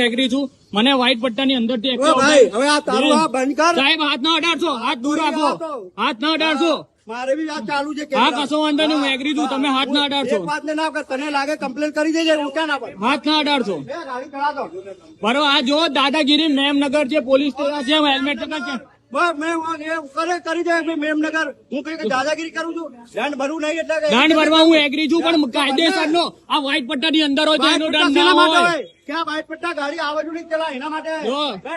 Agri છું. મને white પટ્ટાની અંદરથી ભાઈ હવે આ તારું આ બંધ કર સાહેબ, હાથ ના અડાડશો, હાથ દૂર રાખો, હાથ ના અડાડશો. મારે બી આ ચાલુ છે. હા, કશો વાંધો નહીં, હું એગ્રી છું. તમે હાથ ના અડાડશો. એક વાત ને ના કર, તને લાગે કમ્પ્લેન કરી દેજે, હું ક્યાં ના પડે. હાથ ના અડાડશો. ગાડી ચલા દો. બરોબર, આ જો દાદાગીરી મેમનગર છે, પોલીસ સ્ટેશન છે, હેલ્મેટ છે. બસ મેં કરી દે મેમનગર. હું કઈ દાદાગીરી કરું છું? દંડ ભરવું નહીં એટલે દંડ ભરવા હું એગ્રી છું, પણ કાયદેસર નો આ વ્હાઈટ પટ્ટાની અંદર હોય તો એનો દંડ ના હોય. ક્યાં વ્હાઈટ પટ્ટા ગાડી આવડું નહીં ચલા એના માટે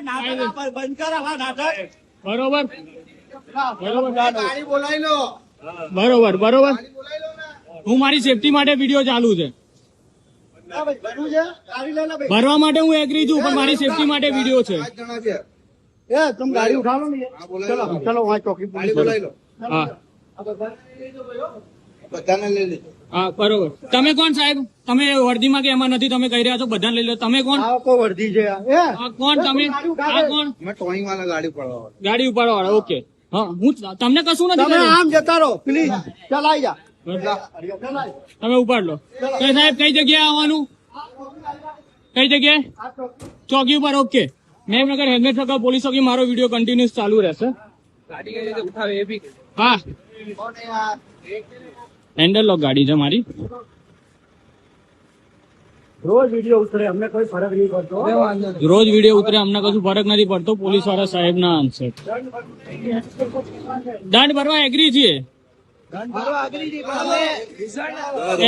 નાટક બંધ કર. હા નાટક બરોબર ગાડી બોલાવી લો. બરોબર. હું મારી સેફટી માટે વિડીયો ચાલુ છે. ભરવા માટે હું એગ્રી છું, પણ મારી સેફટી માટે વિડીયો છે. તમે ગાડી ઉઠાવો ને. ચલો વहाँ ચોકી બોલાવી લો. હા બધાને લઈ લેજો. હા બરોબર. તમે કોણ સાહેબ? તમે વર્દીમાં કે એમાં નથી, તમે કહી રહ્યા છો બધાને લઈ લો. તમે કોણ? આ કોઈ વર્દી છે આ કોણ તમે? આ કોણ? મેં ટોઈંગ વાળા ગાડી પડવા ગાડી ઉપાડવા વાળા. ઓકે, હા, હું તમને કશું નથી તમે કર્યું. આમ જતા રહો પ્લીઝ. ચલાઈ જા. તમે ઉપાડ લો. તો સાહેબ કઈ જગ્યાએ આવવાનું? કઈ જગ્યાએ? ચોકી ઉપર. ઓકે, મેમનગર હેલ્મેટ સકા પોલીસ ચોકી. મારો વિડીયો કન્ટિન્યુઅસ ચાલુ રહેશે. હા, હેન્ડલ લોક ગાડી છે મારી. રોજ વિડીયો ઉતરે, અમને કોઈ ફરક નહીં પડતો. રોજ વિડીયો ઉતરે, અમને કશું ફરક નથી પડતો. પોલીસ વાળા સાહેબ ના આન્સર. દંડ ભરવા એગ્રી છીએ.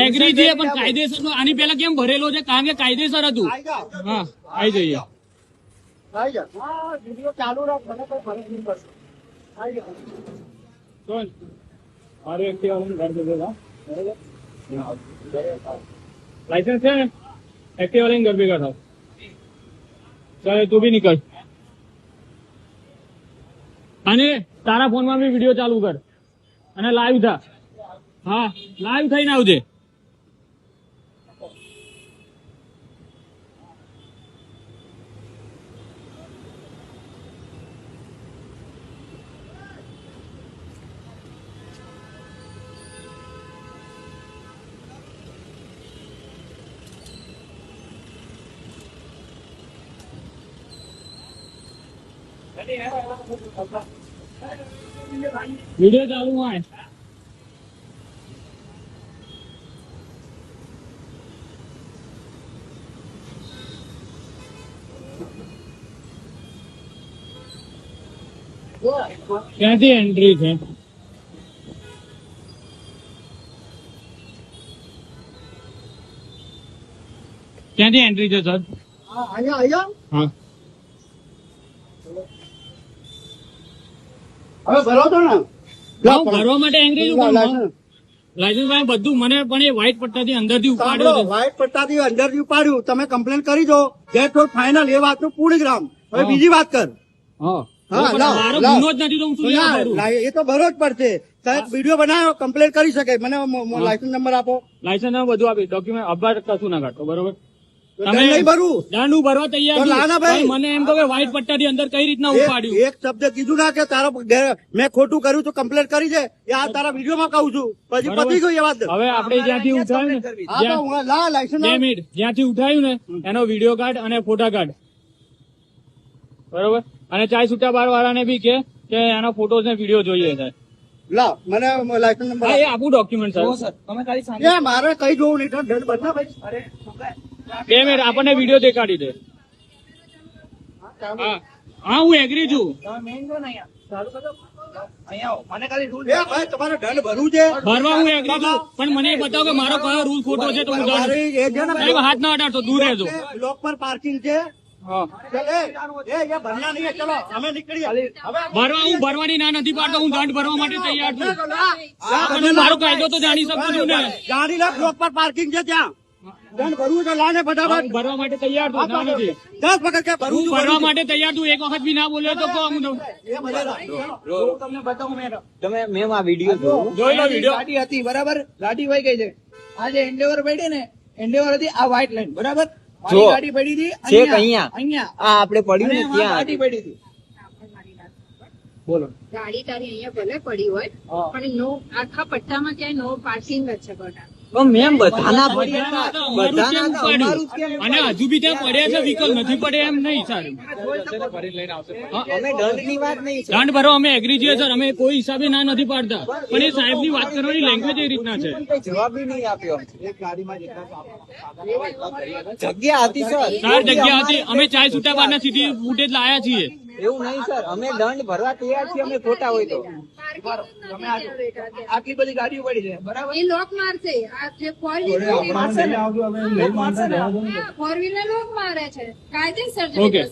એગ્રી છીએ, પણ કાયદેસર નો. આની પેલા કેમ ભરેલો છે? કારણ કે કાયદેસર હતું. હા, આવી જઈએ. વિડીયો ચાલુ રાખ, મને કોઈ ફરક નહીં પડતો. મારું એક્ટિવા ઘર ભેગા લાયસન્સ છે ને? એક્ટિવા લઈને ઘર ભેગા થાવ. ચાલે, તું બી નીકળ. અને તારા ફોનમાં બી વિડીયો ચાલુ કર અને લાઈવ થા. હા, લાઈવ થઈને આવજે. વિડીયો ચાલુ હોય. ક્યાંથી એન્ટ્રી છે? ક્યાંથી એન્ટ્રી છે સર? અહીંયા હા, હવે ભરો તો ને. ભરવા માટે એન્ટ્રી છું. લાયસન્સ ભાઈ બધું મને, પણ એ વ્હાઈટ પટ્ટાથી અંદરથી ઉપાડ્યો છે. વ્હાઈટ પટ્ટાથી અંદરથી ઉપાડ્યું. તમે કમ્પ્લેન કરી દો. Get for final. એ વાતનું પૂર્ણ ગ્રામ. હવે બીજી વાત કર. હા, હા, મારો ગુનો જ નથી તો હું શું લેવા ભરું? એ તો ભરો જ પડશે. સાહેબ વિડીયો બનાવ્યો, કમ્પ્લેન કરી શકે. મને લાયસન્સ નંબર આપો. લાયસન્સ બધું આપી, ડોક્યુમેન્ટ અબાર કશું ના કાઢતો. બરોબર, તમે નહીં ભરવું. દંડ હું ભરવા તૈયાર તો છું. લાના ભાઈ. પણ મને એમ કહો કે વ્હાઈટ પટ્ટાથી અંદર કઈ રીતના ઉપાડ્યું? એક શબ્દ કીધું ના કે તારો મેં ખોટું કર્યું તો કમ્પ્લેન કરી છે. એ આ તારા વિડીયોમાં કહું છું. પછી પતી ગયું એ વાત. હવે આપણે જ્યાંથી ઉઠાવ્યું ને, હા તો હું લા લાયસન્સ. 2 મિનિટ, જ્યાંથી ઉઠાવ્યું ને એનો વિડીયો કાઢ અને ફોટા કાઢ. બરોબર, અને ચાય છૂટા બાર વાળાને બી કે એના ફોટોસ ને વિડીયો જોઈએ છે. લા મને લાયસન્સ નંબર. હા, એ આપું ડોક્યુમેન્ટ સર. તમે ખાલી મારે કઈ જોવું નહીં. દંડ ભરના ભાઈ. 2 મિનિટ, આપણને વિડીયો દેખાડી દે. હા, હું એગ્રી છું. મેઇન જો ને અહીંયા ચાલુ કરો. અહીંયા આવો. મને ખાલી રૂલ. એ ભાઈ તમારે દંડ ભરવું છે. ભરવા હું એગ્રી છું, પણ મને એ બતાવો કે મારો કયો રૂલ ખોટો છે તો હું દંડ. એ છે ને સાહેબ, હાથ ના અડાડતો, દૂર રહેજો. બ્લોક પર પાર્કિંગ છે. હા, એ ભરના નહીં. ચલો અમે નીકળીએ. હવે હું ભરવાની ના નથી પાડતો. હું દંડ ભરવા માટે તૈયાર છું. પણ હું મારો કાયદો તો જાણી શકું છું ને. ગાડી લા બ્લોક પર પાર્કિંગ છે ત્યાં. દંડ ભરવું છે. લાને હું ફટાફટ. ભરવા માટે તૈયાર છું. ના નથી. 10 વખત કે ભરવું હું ભરવા માટે તૈયાર છું. એક વખત બી ના બોલ્યો તો કહો હું એ ભરેલા. તમને બતાવું તમે મેમ આ વિડીયો જોવો. જોઈ લો વિડીયો. ગાડી હતી બરાબર. ગાડી વહી ગઈ છે. આ જે એન્ડેવર પડી ને, એન્ડેવર હતી આ વ્હાઈટ લાઈન બરાબર. મારી ગાડી પડી હતી અહીંયા. આ આપણે પડ્યું ને ત્યાં ગાડી પડી હતી. બોલો. ગાડી તારી અહીંયા ભલે પડી હોય પણ નો આખા પટ્ટામાં ક્યાંય નો પાર્કિંગ જ છે બધા. પણ મેમ બધાના પડી બધાના હતા. હતા, અમારું બધાના કેમ હતા, અમારું જ કેમ? ઉપાડ્યું? અને હજુ બી ત્યાં પડ્યા છે વ્હીકલ નથી પડે એમ નહીં સારું અમે દંડની વાત નહીં સર. દંડ ભરો અમે એગ્રી છીએ સર, અમે કોઈ હિસાબે ના નથી પાડતા, પણ એ સાહેબની વાત કરવાની લેંગ્વેજ એ રીતના છે. કઈ જવાબ બી નહીં આપ્યો. જગ્યા હતી સર. સર જગ્યા હતી, અમે ચાય છૂટા બારના સીધી ફૂટેજ લાયા છીએ. એવું નહીં સર, અમે દંડ ભરવા તૈયાર છીએ, અમે ખોટા હોય તો. આટલી બધી ગાડીઓ પડી છે બરાબર. એ લોક મારશે આ જે ફોર વ્હીલર મારશે ને. ફોર વ્હીલર લોક મારે છે કાયદેસર ઓકે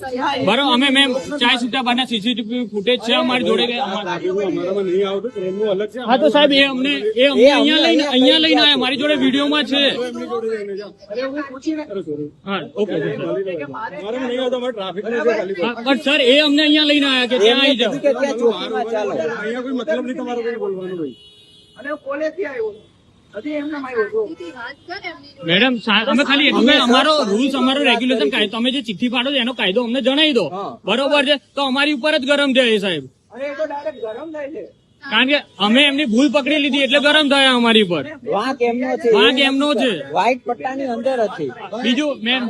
બરો અમે મેમ ચાય છૂટા બારના સીસીટીવી ફૂટેજ છે અમારી જોડે કે હા તો સાહેબ એ અમને અહીંયા લઈને આયા, મારી જોડે વિડીયોમાં છે. હા ઓકે પણ સર એ અમને અહીંયા લઈને આયા કે ત્યાં આવી જાઓ. કે ત્યાં ચોકીમાં ચાલો. અને કોલેજથી આવ્યો હજી એમને આવ્યો છો. વાત કર એમની જોડે. મેડમ અમે ખાલી એટલું કે અમારો રૂલ્સ અમારો રેગ્યુલેશન કાયદો, તમે જે ચિઠ્ઠી પાડો છો એનો કાયદો અમને જણાવી દો, બરોબર છે? તો અમારી ઉપર જ ગરમ છે એ સાહેબ, અને એ તો ડાયરેક્ટ ગરમ થાય છે. કારણ કે અમે એમની ભૂલ પકડી લીધી એટલે ગરમ થયા અમારી પર. વાંક એમનો છે. વાંક એમનો છે. વ્હાઈટ પટ્ટાની અંદર હતી. બીજું મેમ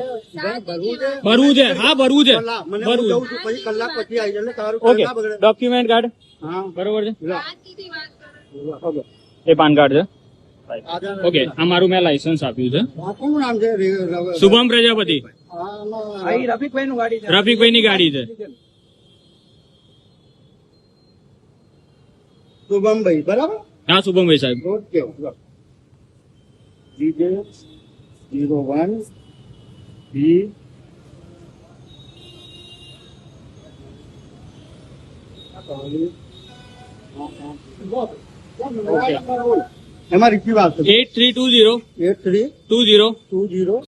ભરવું છે, હા ભરવું છે, મને હું ભરવું જઉં છું પછી કલાક પછી આવી જાય એટલે તારું ઓકે. ના બગડે. ડોક્યુમેન્ટ કાર્ડ હા બરોબર છે, વાત કીધી વાત કરો. એ પાન કાર્ડ છે. આધાર ઓકે આ મારું મેં લાયસન્સ આપ્યું છે. આ કોનું નામ છે શુભમ પ્રજાપતિ, અહીં રફીકભાઈ નું ગાડી છે. રફીકભાઈની ગાડી છે. શુભમભાઈ બરાબર. હા શુભમભાઈ સાહેબ. ઓકે DJ 01 B એમાં રિસીવ આવશે 8320 8320 20